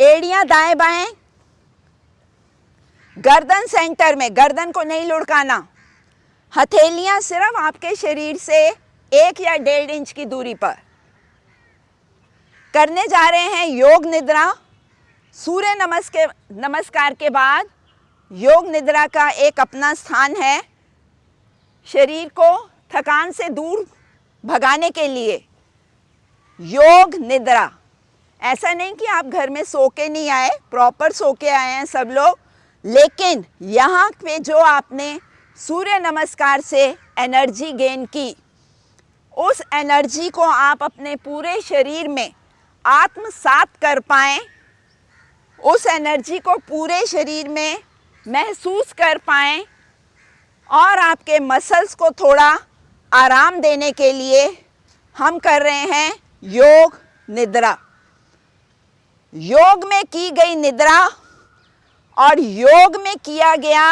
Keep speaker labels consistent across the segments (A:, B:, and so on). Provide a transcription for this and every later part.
A: एड़ियां दाएं बाएं, गर्दन सेंटर में, गर्दन को नहीं लुढ़काना। हथेलियां सिर्फ आपके शरीर से 1 या 1.5 इंच की दूरी पर। करने जा रहे हैं योग निद्रा। सूर्य नमस्कार के बाद योग निद्रा का एक अपना स्थान है। शरीर को थकान से दूर भगाने के लिए योग निद्रा। ऐसा नहीं कि आप घर में सो के नहीं आए, प्रॉपर सो के आए हैं सब लोग, लेकिन यहाँ पे जो आपने सूर्य नमस्कार से एनर्जी गेन की, उस एनर्जी को आप अपने पूरे शरीर में आत्मसात कर पाएँ, उस एनर्जी को पूरे शरीर में महसूस कर पाएँ और आपके मसल्स को थोड़ा आराम देने के लिए हम कर रहे हैं योग निद्रा। योग में की गई निद्रा और योग में किया गया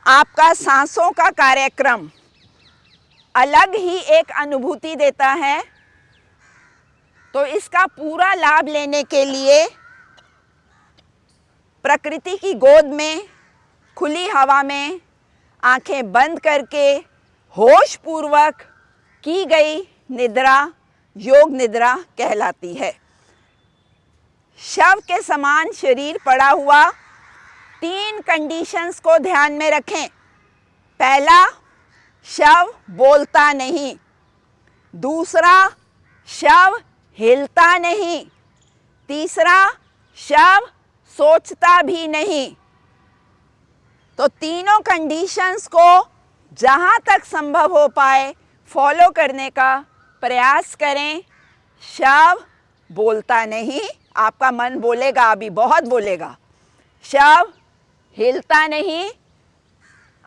A: आपका सांसों का कार्यक्रम अलग ही एक अनुभूति देता है। तो इसका पूरा लाभ लेने के लिए प्रकृति की गोद में, खुली हवा में आंखें बंद करके होश पूर्वक की गई निद्रा योग निद्रा कहलाती है। शव के समान शरीर पड़ा हुआ, 3 कंडीशंस को ध्यान में रखें। पहला, शव बोलता नहीं। दूसरा, शव हिलता नहीं। तीसरा, शव सोचता भी नहीं। तो तीनों कंडीशंस को जहाँ तक संभव हो पाए फॉलो करने का प्रयास करें। शव बोलता नहीं, आपका मन बोलेगा, अभी बहुत बोलेगा। शव हिलता नहीं,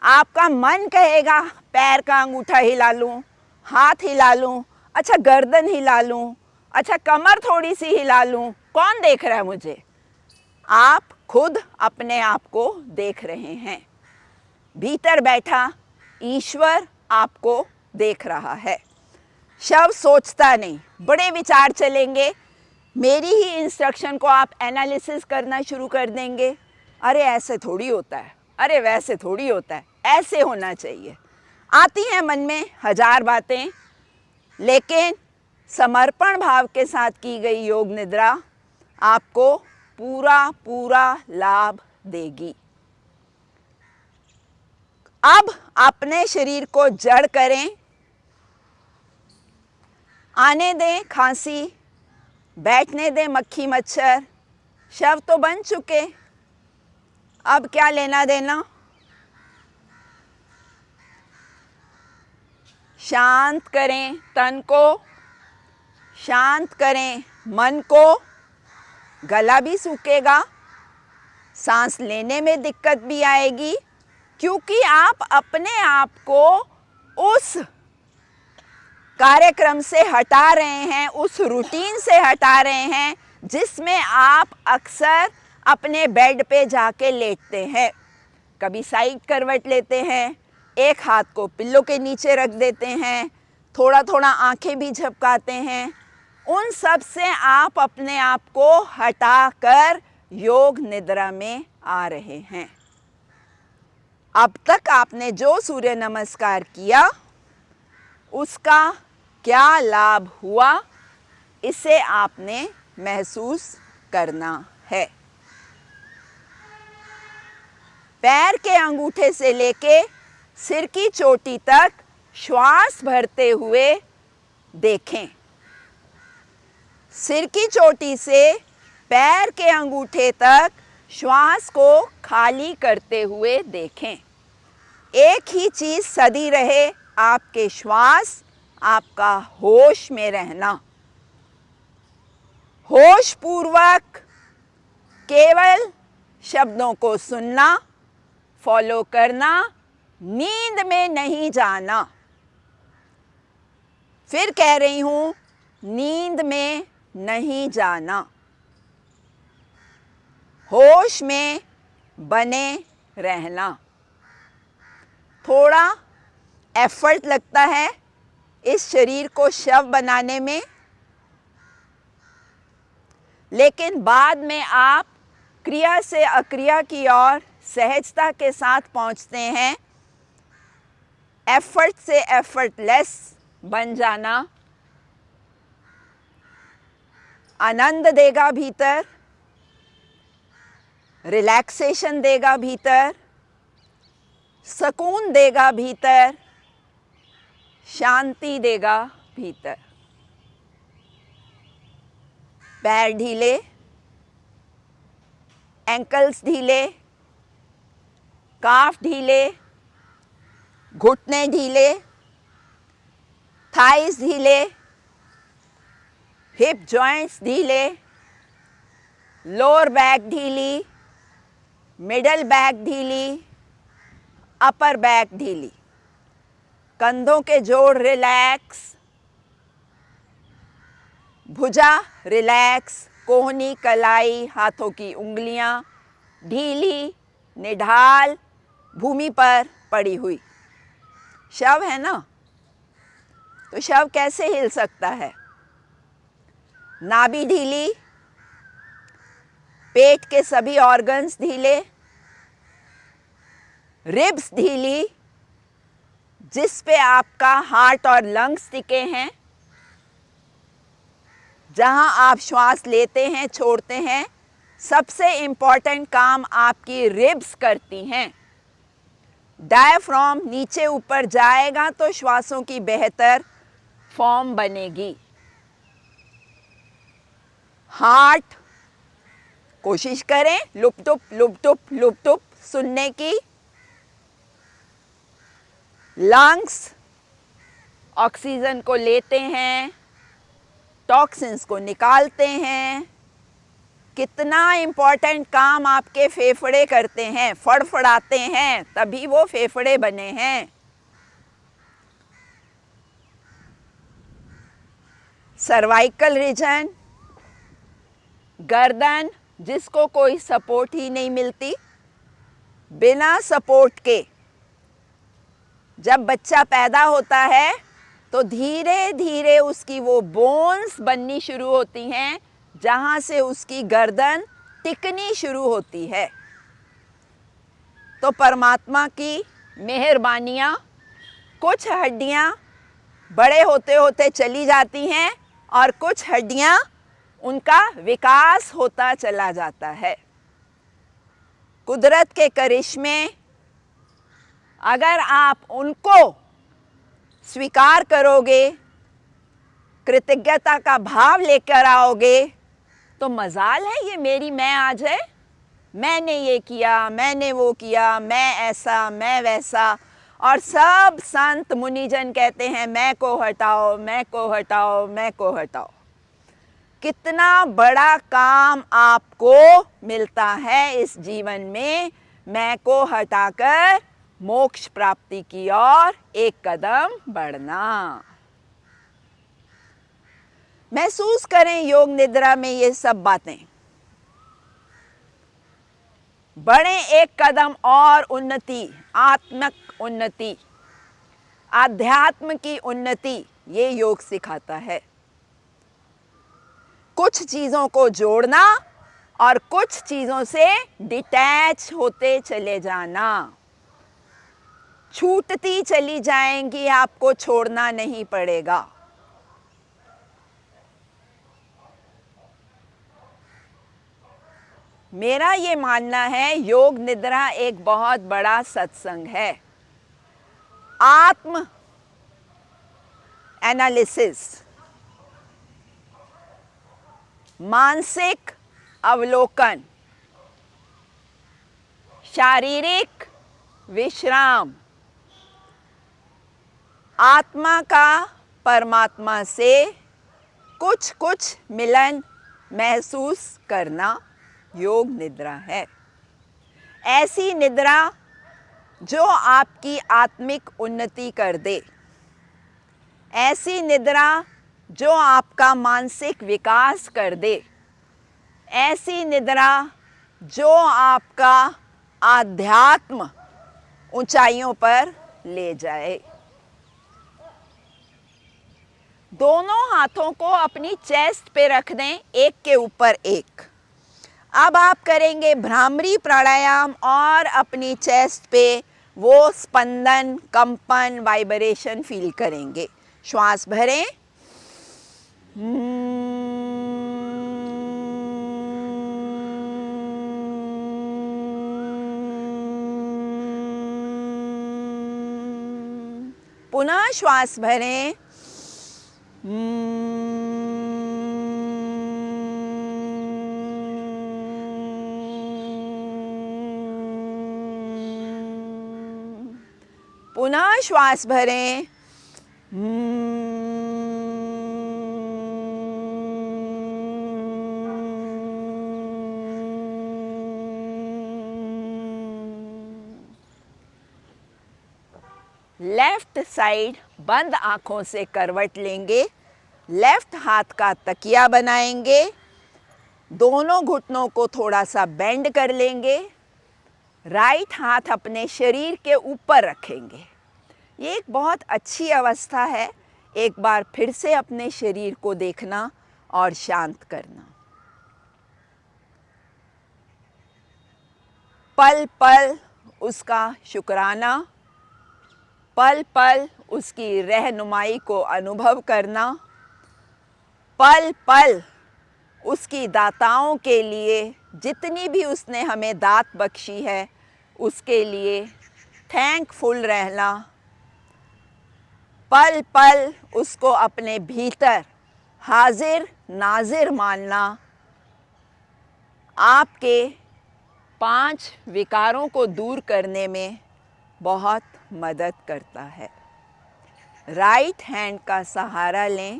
A: आपका मन कहेगा पैर का अंगूठा हिला लूं, हाथ हिला लूं, अच्छा गर्दन हिला लूं, अच्छा कमर थोड़ी सी हिला लूं, कौन देख रहा है मुझे? आप खुद अपने आप को देख रहे हैं। भीतर बैठा ईश्वर आपको देख रहा है। शव सोचता नहीं, बड़े विचार चलेंगे, मेरी ही इंस्ट्रक्शन को आप एनालिसिस करना शुरू कर देंगे। अरे ऐसे थोड़ी होता है, अरे वैसे थोड़ी होता है, ऐसे होना चाहिए। आती हैं मन में 1000 बातें, लेकिन समर्पण भाव के साथ की गई योग निद्रा आपको पूरा लाभ देगी। अब अपने शरीर को जड़ करें, आने दें खांसी, बैठने दें मक्खी मच्छर। शव तो बन चुके, अब क्या लेना देना। शांत करें तन को, शांत करें मन को। गला भी सूखेगा, सांस लेने में दिक्कत भी आएगी, क्योंकि आप अपने आप को उस कार्यक्रम से हटा रहे हैं, उस रूटीन से हटा रहे हैं जिसमें आप अक्सर अपने बेड पे जाके लेटते हैं। कभी साइड करवट लेते हैं, एक हाथ को पिल्लो के नीचे रख देते हैं, थोड़ा थोड़ा आंखें भी झपकाते हैं। उन सब से आप अपने आप को हटाकर योग निद्रा में आ रहे हैं। अब तक आपने जो सूर्य नमस्कार किया उसका क्या लाभ हुआ, इसे आपने महसूस करना है। पैर के अंगूठे से लेके सिर की चोटी तक श्वास भरते हुए देखें। सिर की चोटी से पैर के अंगूठे तक श्वास को खाली करते हुए देखें। एक ही चीज़ सदी रहे, आपके श्वास, आपका होश में रहना। होश पूर्वक केवल शब्दों को सुनना, फॉलो करना, नींद में नहीं जाना। फिर कह रही हूँ, नींद में नहीं जाना। होश में बने रहना। थोड़ा एफर्ट लगता है इस शरीर को शव बनाने में, लेकिन बाद में आप क्रिया से अक्रिया की ओर सहजता के साथ पहुंचते हैं। एफर्ट से एफर्टलेस बन जाना आनंद देगा भीतर, रिलैक्सेशन देगा भीतर, सुकून देगा भीतर, शांति देगा भीतर। पैर ढीले, एंकल्स ढीले, काफ ढीले, घुटने ढीले, थाइस ढीले, हिप जॉइंट्स ढीले, लोअर बैक ढीली, मिडल बैक ढीली, अपर बैक ढीली, कंधों के जोड़ रिलैक्स, भुजा रिलैक्स, कोहनी कलाई हाथों की उंगलियां ढीली, निढाल, भूमि पर पड़ी हुई। शव है ना, तो शव कैसे हिल सकता है? नाभि ढीली, पेट के सभी ऑर्गन्स ढीले, रिब्स ढीली, जिस पे आपका हार्ट और लंग्स टिके हैं, जहां आप श्वास लेते हैं छोड़ते हैं, सबसे इम्पॉर्टेंट काम आपकी रिब्स करती हैं। डायफ्राम नीचे ऊपर जाएगा तो श्वासों की बेहतर फॉर्म बनेगी। हार्ट, कोशिश करें लुप टुप सुनने की। लंग्स ऑक्सीजन को लेते हैं, टॉक्सिन्स को निकालते हैं। कितना इम्पोर्टेंट काम आपके फेफड़े करते हैं, फड़फड़ाते हैं, तभी वो फेफड़े बने हैं। सर्वाइकल रीजन, गर्दन जिसको कोई सपोर्ट ही नहीं मिलती, बिना सपोर्ट के जब बच्चा पैदा होता है तो धीरे धीरे उसकी वो बोन्स बननी शुरू होती हैं जहाँ से उसकी गर्दन टिकनी शुरू होती है। तो परमात्मा की मेहरबानियाँ, कुछ हड्डियाँ बड़े होते होते चली जाती हैं और कुछ हड्डियाँ उनका विकास होता चला जाता है। कुदरत के करिश्मे, अगर आप उनको स्वीकार करोगे, कृतज्ञता का भाव लेकर आओगे, तो मजाल है ये मेरी मैं आज है, मैंने ये किया, मैंने वो किया, मैं ऐसा, मैं वैसा। और सब संत मुनिजन कहते हैं मैं को हटाओ, मैं को हटाओ, मैं को हटाओ। कितना बड़ा काम आपको मिलता है इस जीवन में, मैं को हटाकर मोक्ष प्राप्ति की ओर एक कदम बढ़ना। महसूस करें योग निद्रा में ये सब बातें। बढ़े एक कदम और उन्नति, आत्मिक उन्नति, आध्यात्म की उन्नति, ये योग सिखाता है। कुछ चीजों को जोड़ना और कुछ चीजों से डिटैच होते चले जाना। छूटती चली जाएंगी, आपको छोड़ना नहीं पड़ेगा। मेरा ये मानना है योग निद्रा एक बहुत बड़ा सत्संग है। आत्म एनालिसिस, मानसिक अवलोकन, शारीरिक विश्राम, आत्मा का परमात्मा से कुछ कुछ मिलन महसूस करना योग निद्रा है। ऐसी निद्रा जो आपकी आत्मिक उन्नति कर दे, ऐसी निद्रा जो आपका मानसिक विकास कर दे, ऐसी निद्रा जो आपका आध्यात्म ऊंचाइयों पर ले जाए। दोनों हाथों को अपनी चेस्ट पे रख दें, एक के ऊपर एक। अब आप करेंगे भ्रामरी प्राणायाम और अपनी चेस्ट पे वो स्पंदन, कंपन, वाइब्रेशन फील करेंगे। श्वास भरें। पुनः श्वास भरें। पुनः श्वास भरें। लेफ्ट साइड बंद आंखों से करवट लेंगे। लेफ्ट हाथ का तकिया बनाएंगे। दोनों घुटनों को थोड़ा सा बेंड कर लेंगे। राइट हाथ अपने शरीर के ऊपर रखेंगे। ये एक बहुत अच्छी अवस्था है। एक बार फिर से अपने शरीर को देखना और शांत करना। पल पल उसका शुक्राना, पल पल उसकी रहनुमाई को अनुभव करना, पल पल उसकी दाताओं के लिए, जितनी भी उसने हमें दात बख्शी है उसके लिए थैंकफुल रहना, पल पल उसको अपने भीतर हाजिर नाजिर मानना आपके 5 विकारों को दूर करने में बहुत मदद करता है। राइट हैंड का सहारा लें।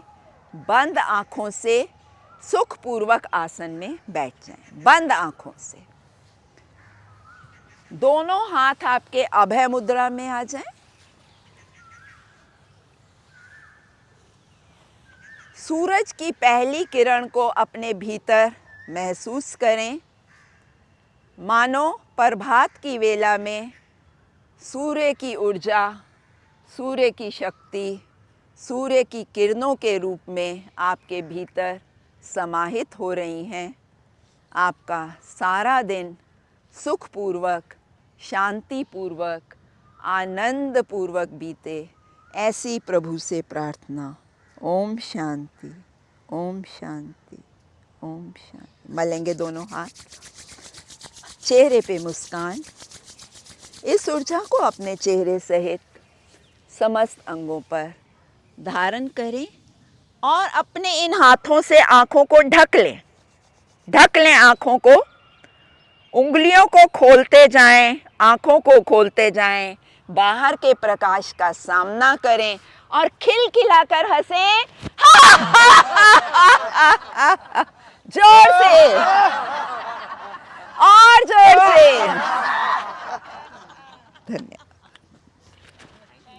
A: बंद आँखों से सुखपूर्वक आसन में बैठ जाएं। बंद आँखों से दोनों हाथ आपके अभय मुद्रा में आ जाएं। सूरज की पहली किरण को अपने भीतर महसूस करें। मानो प्रभात की वेला में सूर्य की ऊर्जा, सूर्य की शक्ति, सूर्य की किरणों के रूप में आपके भीतर समाहित हो रही हैं। आपका सारा दिन सुखपूर्वक, शांतिपूर्वक, आनंदपूर्वक बीते, ऐसी प्रभु से प्रार्थना। ओम शांति, ओम शांति, ओम शांति। मलेंगे दोनों हाथ, चेहरे पे मुस्कान। इस ऊर्जा को अपने चेहरे सहित समस्त अंगों पर धारण करें और अपने इन हाथों से आँखों को ढक लें। ढक लें आँखों को। उंगलियों को खोलते जाएं, आँखों को खोलते जाएं। बाहर के प्रकाश का सामना करें और खिलखिलाकर हंसें। जोर से और जोर से। धन्यवाद।